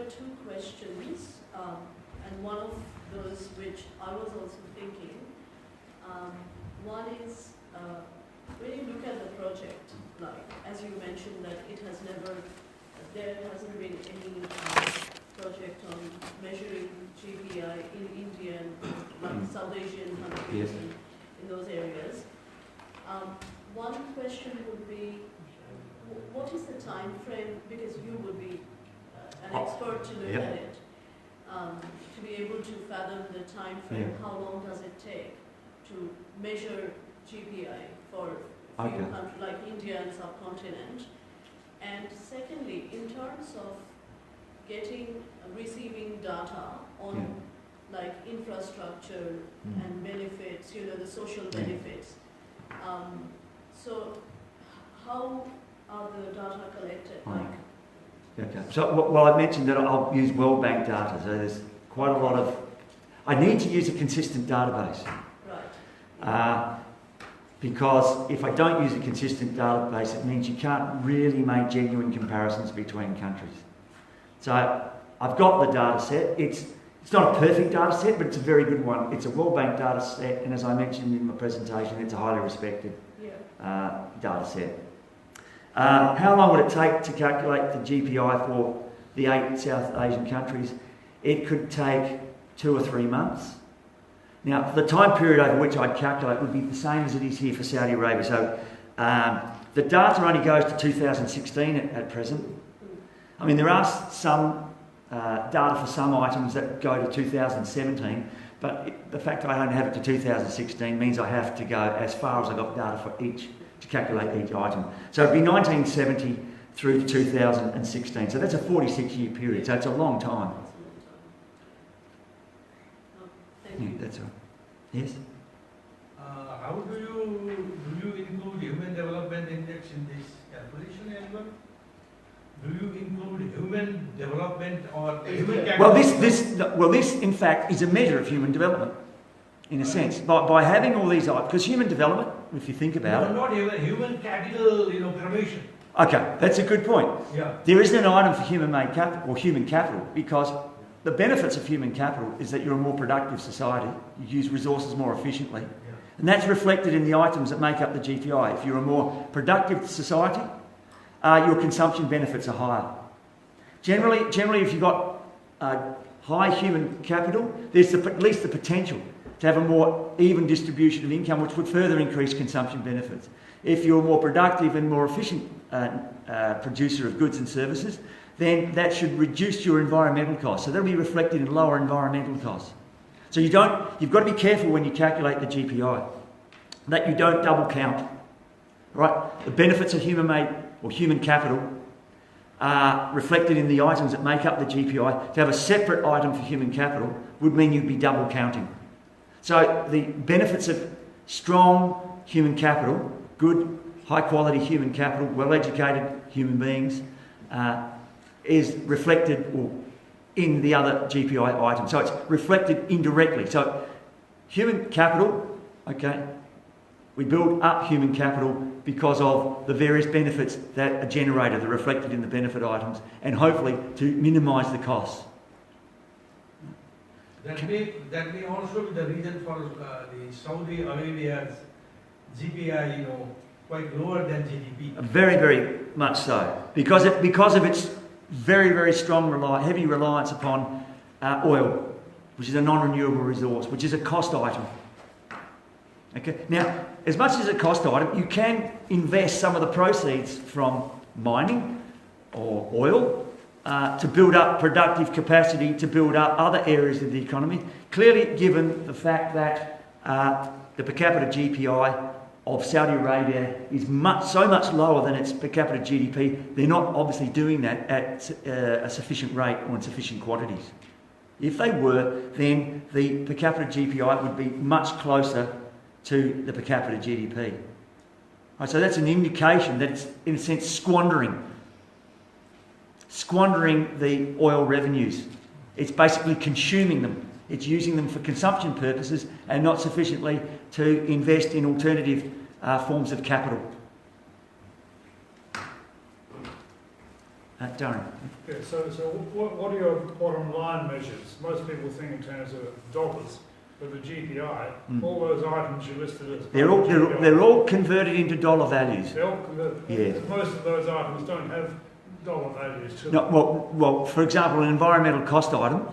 were two questions, and one of those which I was also thinking. One is, when you look at the project, like, as you mentioned that there hasn't been any project on measuring GPI in India and like South Asian countries in those areas. One question would be, what is the time frame, because you would be an expert to look at it, to be able to fathom the time frame, how long does it take to measure GPI for a few countries like India and subcontinent? And secondly, in terms of receiving data on like infrastructure and benefits, the social benefits. So how are the data collected? Okay. So, well, I mentioned that I'll use World Bank data. So there's quite a lot of... I need to use a consistent database. Right. Because if I don't use a consistent database, it means you can't really make genuine comparisons between countries. So I've got the data set. It's not a perfect data set, but it's a very good one. It's a World Bank data set, and as I mentioned in my presentation, it's a highly respected data set. How long would it take to calculate the GPI for the 8 South Asian countries? It could take 2 or 3 months. Now, the time period over which I'd calculate would be the same as it is here for Saudi Arabia. So the data only goes to 2016 at present. I mean, there are some data for some items that go to 2017, but the fact that I don't have it to 2016 means I have to go as far as I got data for each to calculate each item. So it'd be 1970 through to 2016. So that's a 46-year period. So it's a long time. Yeah, that's right. Yes? How do you include Human Development Index in this calculation as well? Do you include human development or human capital? Well, this in fact is a measure of human development, in a sense. By having all these items, because human development, if you think about it... not human capital, formation. Okay, that's a good point. Yeah. There isn't an item for human-made capital or human capital because the benefits of human capital is that you're a more productive society, you use resources more efficiently, and that's reflected in the items that make up the GPI. If you're a more productive society, your consumption benefits are higher. Generally, if you've got high human capital, there's at least the potential to have a more even distribution of income, which would further increase consumption benefits. If you're a more productive and more efficient producer of goods and services, then that should reduce your environmental costs. So that'll be reflected in lower environmental costs. So you've got to be careful when you calculate the GPI, that you don't double count. Right? The benefits of human-made or human capital are reflected in the items that make up the GPI. To have a separate item for human capital would mean you'd be double counting. So the benefits of strong human capital, good, high-quality human capital, well-educated human beings, is reflected in the other GPI items. So it's reflected indirectly. So human capital, we build up human capital because of the various benefits that are generated, are reflected in the benefit items, and hopefully to minimise the costs. That may also be the reason for the Saudi Arabia's GPI, quite lower than GDP. Very, very much so, because of its very, very strong, heavy reliance upon oil, which is a non-renewable resource, which is a cost item. Okay. Now, as much as a cost item, you can invest some of the proceeds from mining or oil to build up productive capacity, to build up other areas of the economy. Clearly, given the fact that the per capita GPI of Saudi Arabia is so much lower than its per capita GDP, they're not obviously doing that at a sufficient rate or in sufficient quantities. If they were, then the per capita GPI would be much closer to the per capita GDP. Right, so that's an indication that it's, in a sense, squandering the oil revenues. It's basically consuming them. It's using them for consumption purposes and not sufficiently to invest in alternative forms of capital. Darren. Yeah, so what are your bottom line measures? Most people think in terms of dollars, but the GPI, all those items you listed as They're all converted into dollar values. They're all converted. Yeah. Most of those items don't have dollar values to them. No, well, for example, an environmental cost item,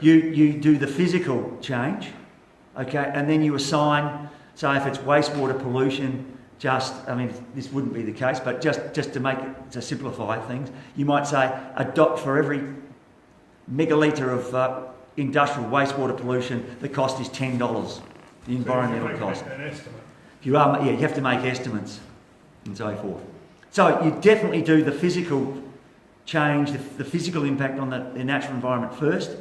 Yeah. you do the physical change, okay, and then you assign, so if it's wastewater pollution, this wouldn't be the case, but just to make it, to simplify things, you might say for every megalitre of industrial wastewater pollution, the cost is $10, the environmental cost. An estimate. You have to make estimates and so forth. So you definitely do the physical change, the physical impact on the natural environment first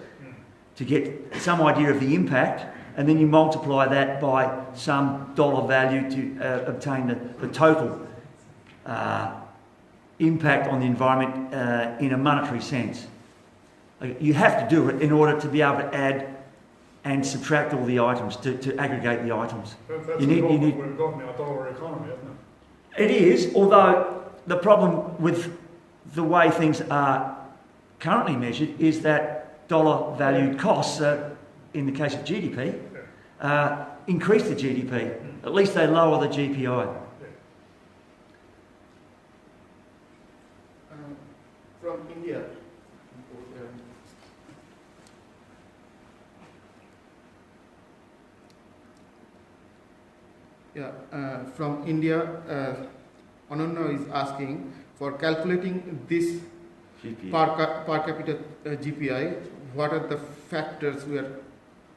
to get some idea of the impact, and then you multiply that by some dollar value to obtain the total impact on the environment in a monetary sense. You have to do it in order to be able to add and subtract all the items, to aggregate the items. That's We've got in our dollar economy, isn't it? It is, although the problem with the way things are currently measured is that dollar valued costs, in the case of GDP, increase the GDP. At least they lower the GPI. From India. From India, Ananya is asking for calculating this GPI. per capita GPI. What are the factors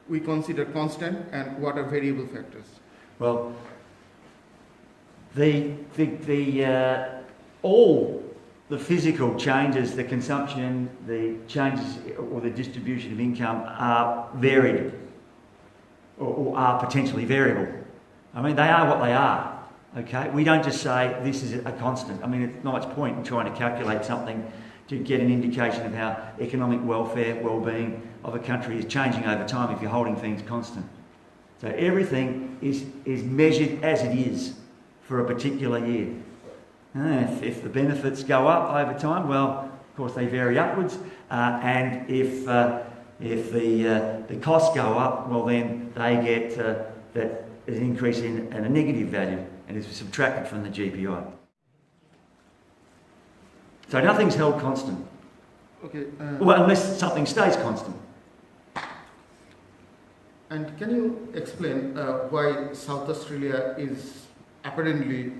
we consider constant and what are variable factors? Well, all the physical changes, the consumption, the changes or the distribution of income are varied or are potentially variable. I mean, they are what they are, okay? We don't just say this is a constant. I mean, it's not much point in trying to calculate something to get an indication of how economic welfare, well-being of a country is changing over time if you're holding things constant. So everything is measured as it is for a particular year. If the benefits go up over time, well, of course they vary upwards, and if the costs go up, well then they get that an increase in a negative value, and it's subtracted from the GPI. So nothing's held constant. Okay. Well, unless something stays constant. And can you explain why South Australia is apparently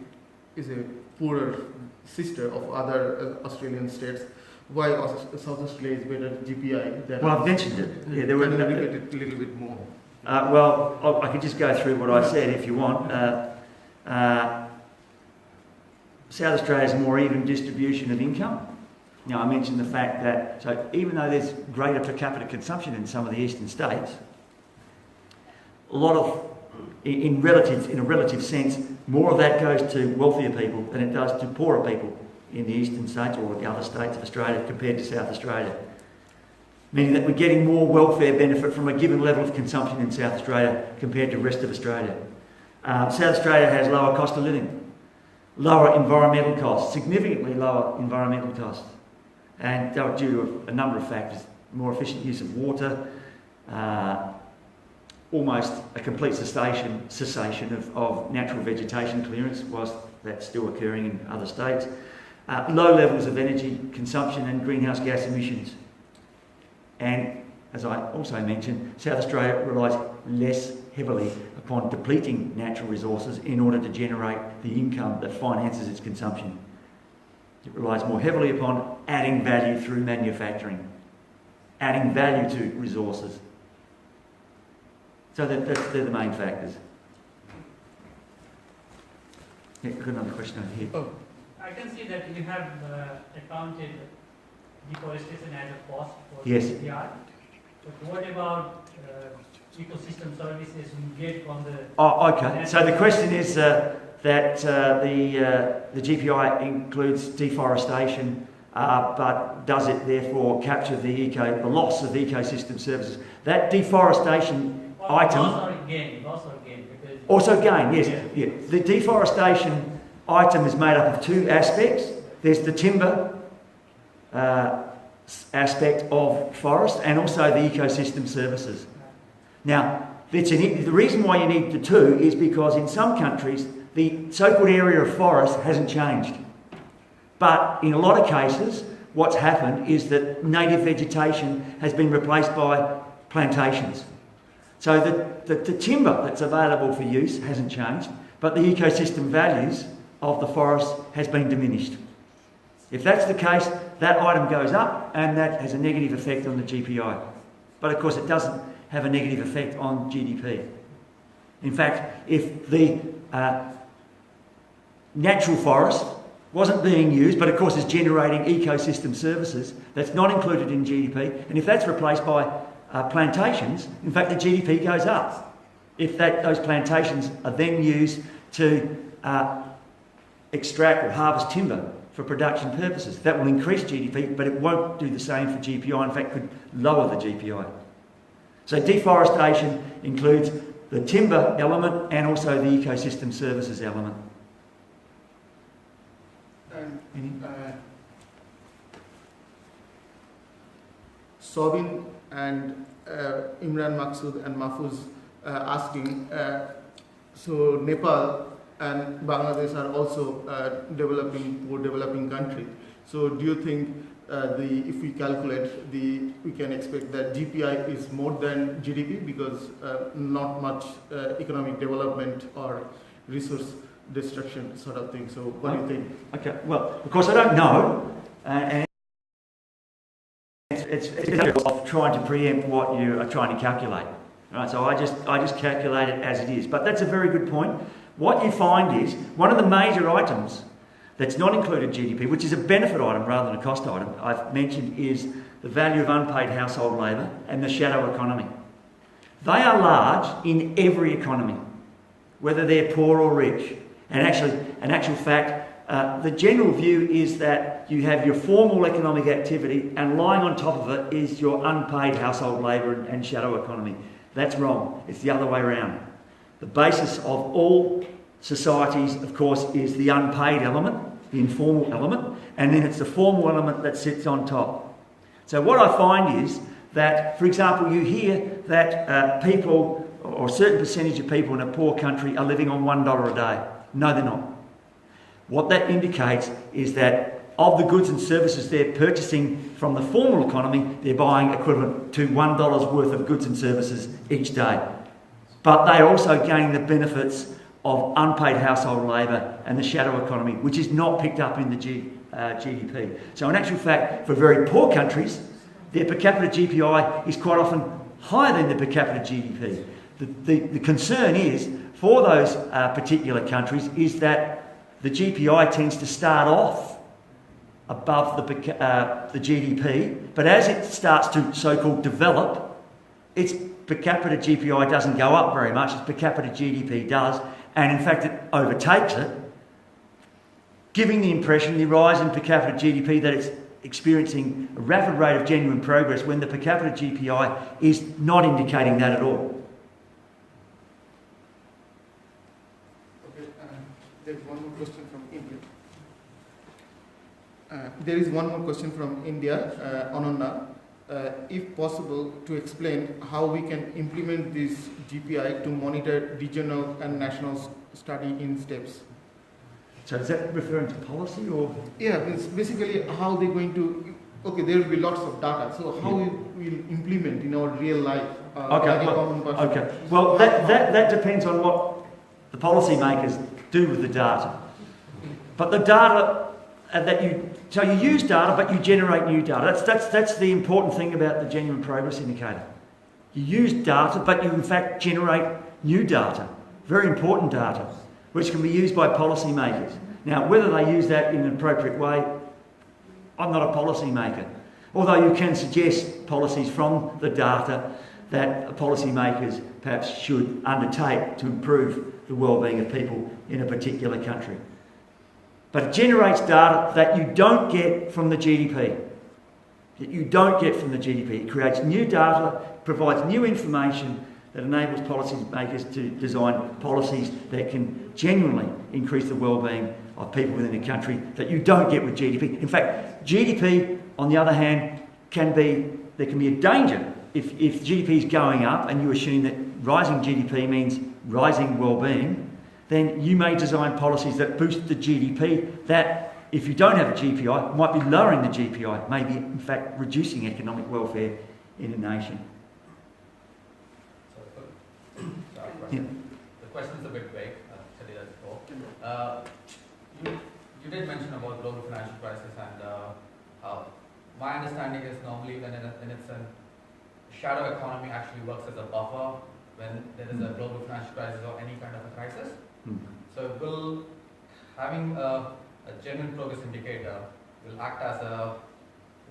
a poorer sister of other Australian states? Why South Australia is better GPI than? Well, I've mentioned it. Yeah, there were. Can you repeat it a little bit more? Well, I could just go through what I said if you want. South Australia has a more even distribution of income. Now, I mentioned the fact that, so even though there's greater per capita consumption in some of the eastern states, a lot of, in a relative sense, more of that goes to wealthier people than it does to poorer people in the eastern states or the other states of Australia compared to South Australia. Meaning that we're getting more welfare benefit from a given level of consumption in South Australia compared to the rest of Australia. South Australia has lower cost of living, lower environmental costs, significantly lower environmental costs, and they were due to a number of factors: more efficient use of water, almost a complete cessation of natural vegetation clearance, whilst that's still occurring in other states, low levels of energy consumption and greenhouse gas emissions. And as I also mentioned, South Australia relies less heavily upon depleting natural resources in order to generate the income that finances its consumption. It relies more heavily upon adding value through manufacturing, adding value to resources. So they're the main factors. Yeah, got another question over here. Oh. I can see that you have accounted deforestation as a cost for Yes. GPI. But what about ecosystem services you get from the... Oh, okay. So the question is that the GPI includes deforestation, but does it therefore capture the loss of ecosystem services? That deforestation item... Loss or gain? Because also gain, yes. Yeah. The deforestation item is made up of two aspects. There's the timber aspect of forest and also the ecosystem services. Now, the reason why you need the two is because in some countries the so-called area of forest hasn't changed. But in a lot of cases, what's happened is that native vegetation has been replaced by plantations. So the timber that's available for use hasn't changed, but the ecosystem values of the forest has been diminished. If that's the case, that item goes up and that has a negative effect on the GPI. But of course it doesn't have a negative effect on GDP. In fact, if the natural forest wasn't being used, but of course is generating ecosystem services, that's not included in GDP, and if that's replaced by plantations, in fact the GDP goes up. If those plantations are then used to extract or harvest timber for production purposes, that will increase GDP, but it won't do the same for GPI, in fact could lower the GPI. So deforestation includes the timber element and also the ecosystem services element. Sobin and Imran Maksud and Mahfuz asking, so Nepal and Bangladesh are also poor developing country. So do you think if we calculate we can expect that GPI is more than GDP because not much economic development or resource destruction sort of thing. So what do you think? Okay, well, of course I don't know, and it's of trying to preempt what you are trying to calculate. Right, so I just calculate it as it is. But that's a very good point. What you find is one of the major items that's not included GDP, which is a benefit item rather than a cost item, I've mentioned, is the value of unpaid household labour and the shadow economy. They are large in every economy, whether they're poor or rich. And actually, in actual fact, the general view is that you have your formal economic activity and lying on top of it is your unpaid household labour and shadow economy. That's wrong. It's the other way around. The basis of all societies, of course, is the unpaid element, the informal element, and then it's the formal element that sits on top. So what I find is that, for example, you hear that people, or a certain percentage of people in a poor country are living on $1 a day. No, they're not. What that indicates is that of the goods and services they're purchasing from the formal economy, they're buying equivalent to $1 worth of goods and services each day. But they're also gaining the benefits of unpaid household labour and the shadow economy, which is not picked up in the GDP. So in actual fact, for very poor countries, their per capita GPI is quite often higher than the per capita GDP. The concern is, for those particular countries, is that the GPI tends to start off above the GDP, but as it starts to so-called develop, its per capita GPI doesn't go up very much, its per capita GDP does, and in fact it overtakes it, giving the impression, the rise in per capita GDP, that it's experiencing a rapid rate of genuine progress when the per capita GPI is not indicating that at all. There's one more question from India. There is one more question from India, Ananda. If possible, to explain how we can implement this GPI to monitor regional and national study in steps. So is that referring to policy or? Yeah, it's basically how they're going to. Okay, there will be lots of data. So how we will implement in our real life? Okay. Well, that depends on what the policymakers do with the data. But the data so you use data, but you generate new data. That's the important thing about the genuine progress indicator. You use data, but you in fact generate new data, very important data, which can be used by policymakers. Now, whether they use that in an appropriate way, I'm not a policymaker. Although you can suggest policies from the data that policymakers perhaps should undertake to improve the well-being of people in a particular country. But it generates data that you don't get from the GDP. It creates new data, provides new information that enables policymakers to design policies that can genuinely increase the well-being of people within a country that you don't get with GDP. In fact, GDP on the other hand, there can be a danger. If GDP is going up and you assume that rising GDP means rising well-being, then you may design policies that boost the GDP that, if you don't have a GPI, might be lowering the GPI, maybe in fact reducing economic welfare in a nation. Yeah. The question is a bit vague, you did mention about global financial crisis, and my understanding is normally when it's a shadow economy actually works as a buffer when there is a global financial crisis or any kind of a crisis. So will having a genuine progress indicator will act as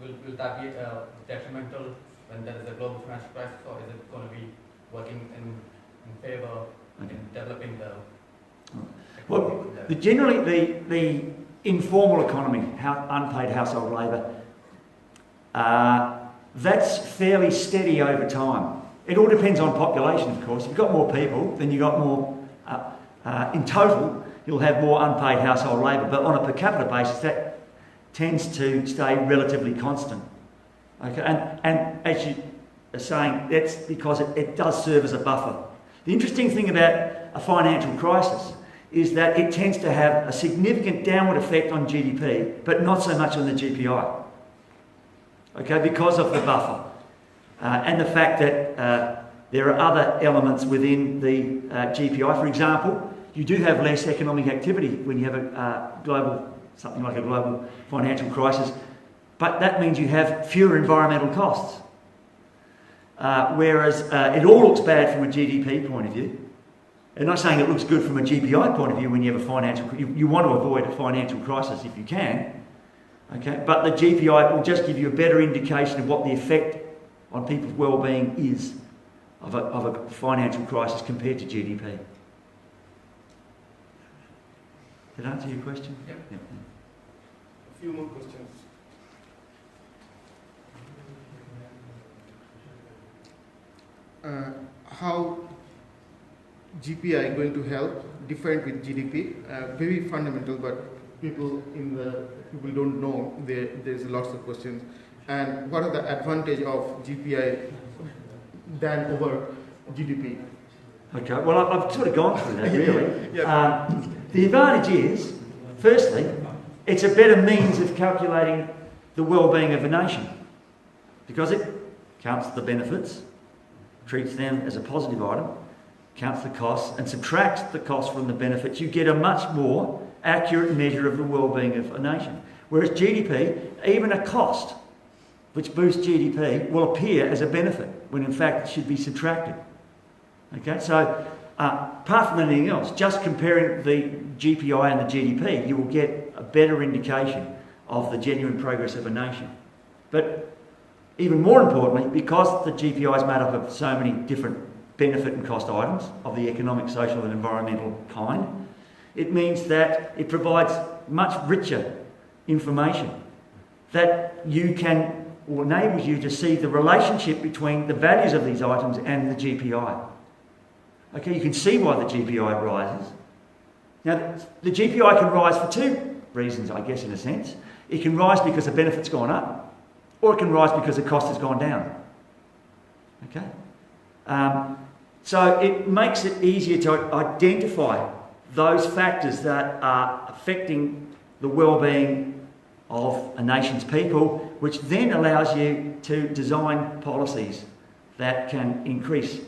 will that be detrimental when there is a global financial crisis, or is it going to be working in favor in developing the well, generally the informal economy, unpaid household labour, that's fairly steady over time. It all depends on population, of course. If you've got more people, then you've got more, in total, you'll have more unpaid household labour. But on a per capita basis, that tends to stay relatively constant. Okay, and as you are saying, that's because it does serve as a buffer. The interesting thing about a financial crisis is that it tends to have a significant downward effect on GDP, but not so much on the GPI. Okay, because of the buffer. And the fact that there are other elements within the GPI. For example, you do have less economic activity when you have something like a global financial crisis, but that means you have fewer environmental costs. Whereas it all looks bad from a GDP point of view. I'm not saying it looks good from a GPI point of view when you have a financial... You want to avoid a financial crisis if you can. Okay, but the GPI will just give you a better indication of what the effect on people's well-being is of a financial crisis compared to GDP. Did that answer your question? Yep. Yep. A few more questions. How GPI going to help different with GDP? Very fundamental, but people don't know. There's lots of questions. And what are the advantage of GPI than over GDP? Okay, well, I've sort of gone through that, really. Yeah. The advantage is, firstly, it's a better means of calculating the well-being of a nation because it counts the benefits, treats them as a positive item, counts the costs, and subtracts the costs from the benefits. You get a much more accurate measure of the well-being of a nation. Whereas GDP, even a cost which boosts GDP, will appear as a benefit when in fact it should be subtracted. Okay, so apart from anything else, just comparing the GPI and the GDP, you will get a better indication of the genuine progress of a nation. But even more importantly, because the GPI is made up of so many different benefit and cost items of the economic, social and environmental kind, it means that it provides much richer information that you can, or enables you to see the relationship between the values of these items and the GPI. Okay, you can see why the GPI rises. Now, the GPI can rise for two reasons, I guess, in a sense. It can rise because the benefit's gone up, or it can rise because the cost has gone down. Okay? So it makes it easier to identify those factors that are affecting the well-being of a nation's people, which then allows you to design policies that can increase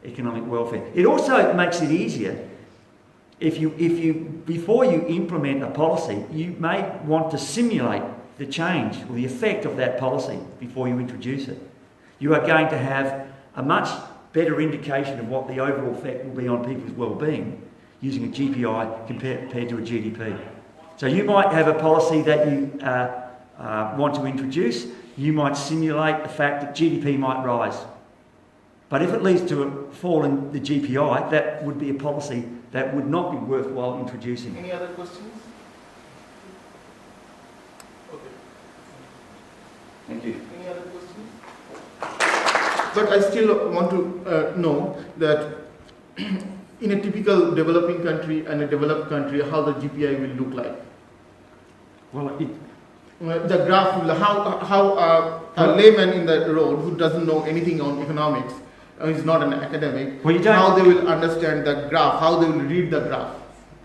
economic welfare. It also makes it easier if you before you implement a policy, you may want to simulate the change or the effect of that policy before you introduce it. You are going to have a much better indication of what the overall effect will be on people's well-being using a GPI compared to a GDP. So you might have a policy that you want to introduce. You might simulate the fact that GDP might rise. But if it leads to a fall in the GPI, that would be a policy that would not be worthwhile introducing. Any other questions? Okay. Thank you. Any other questions? But I still want to know that in a typical developing country and a developed country, how the GPI will look like. Well, the graph, how a layman in the road who doesn't know anything on economics, is not an academic, Well, you don't- how they will understand the graph, how they will read the graph.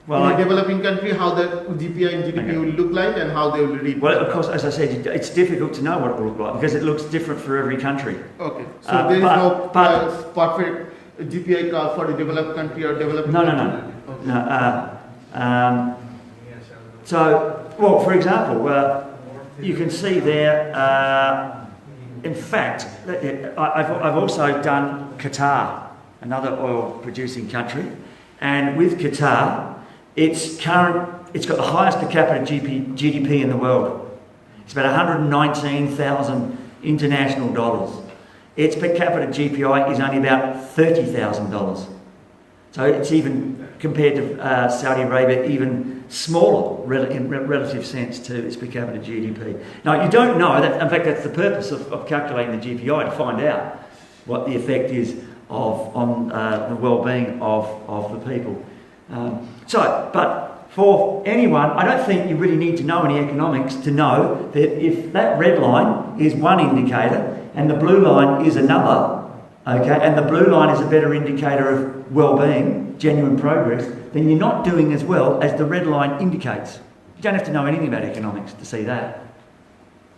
Well, in a developing country, how the GPI and GDP Okay. will look like and how they will read. Well, of course, as I said, it's difficult to know what it will look like because it looks different for every country. Okay, so Uh, there is but- no but- perfect GPI curve for a developed country or developing No, no, country? no. No, so, well, for example, you can see there, in fact, I've also done Qatar, another oil producing country, and with Qatar, it's got the highest per capita GDP in the world. It's about 119,000 international dollars. Its per capita GPI is only about $30,000. So it's even, compared to Saudi Arabia, even smaller in relative sense to its per capita GDP. Now, you don't know that. In fact, that's the purpose of calculating the GPI, to find out what the effect is on the well-being of the people. But for anyone, I don't think you really need to know any economics to know that if that red line is one indicator and the blue line is another, okay, and the blue line is a better indicator of well-being, genuine progress, then you're not doing as well as the red line indicates. You don't have to know anything about economics to see that.